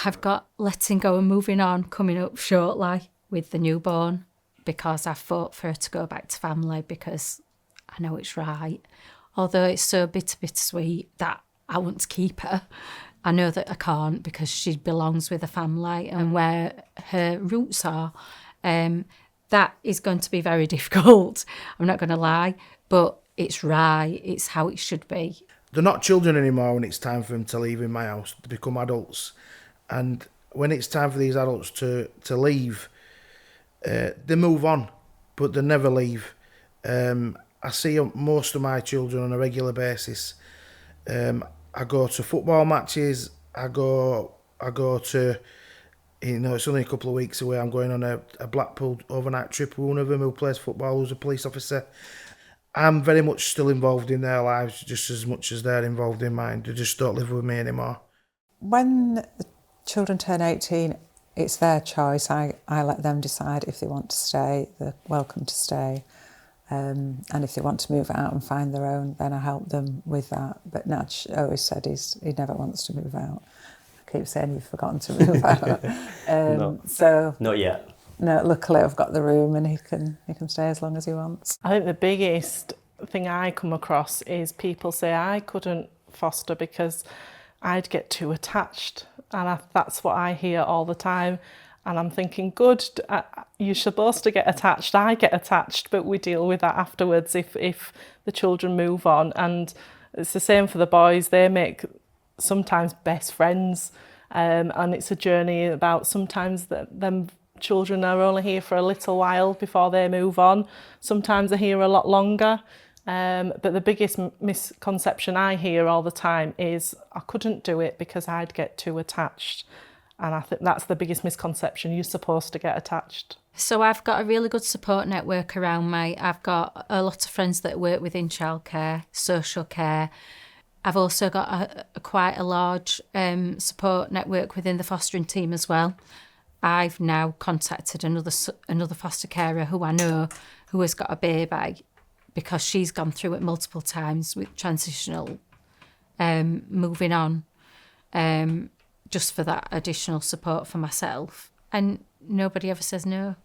I've got letting go and moving on coming up shortly with the newborn, because I fought for her to go back to family because I know it's right. Although it's so bittersweet that I want to keep her, I know that I can't because she belongs with a family and where her roots are. That is going to be very difficult. I'm not going to lie, but it's right. It's how it should be. They're not children anymore when it's time for them to leave in my house, to become adults. And when it's time for these adults to leave, they move on, but they never leave. I see most of my children on a regular basis. I go to football matches. I go to, it's only a couple of weeks away. I'm going on a Blackpool overnight trip with one of them who plays football, who's a police officer. I'm very much still involved in their lives just as much as they're involved in mine. They just don't live with me anymore. When the children turn 18, it's their choice. I let them decide if they want to stay. They're welcome to stay. And if they want to move out and find their own, then I help them with that. But Natch always said he never wants to move out. I keep saying you've forgotten to move out. No, so not yet. No, luckily I've got the room and he can stay as long as he wants. I think the biggest thing I come across is people say I couldn't foster because I'd get too attached, and that's what I hear all the time. And I'm thinking, good, you're supposed to get attached. I get attached, but we deal with that afterwards if the children move on. And it's the same for the boys. They make sometimes best friends, and it's a journey about sometimes them children are only here for a little while before they move on. Sometimes they're here a lot longer. But the biggest misconception I hear all the time is I couldn't do it because I'd get too attached. And I think that's the biggest misconception. You're supposed to get attached. So I've got a really good support network around me. I've got a lot of friends that work within childcare, social care. I've also got quite a large support network within the fostering team as well. I've now contacted another foster carer who I know who has got a baby, because she's gone through it multiple times with transitional moving on, just for that additional support for myself. And nobody ever says no.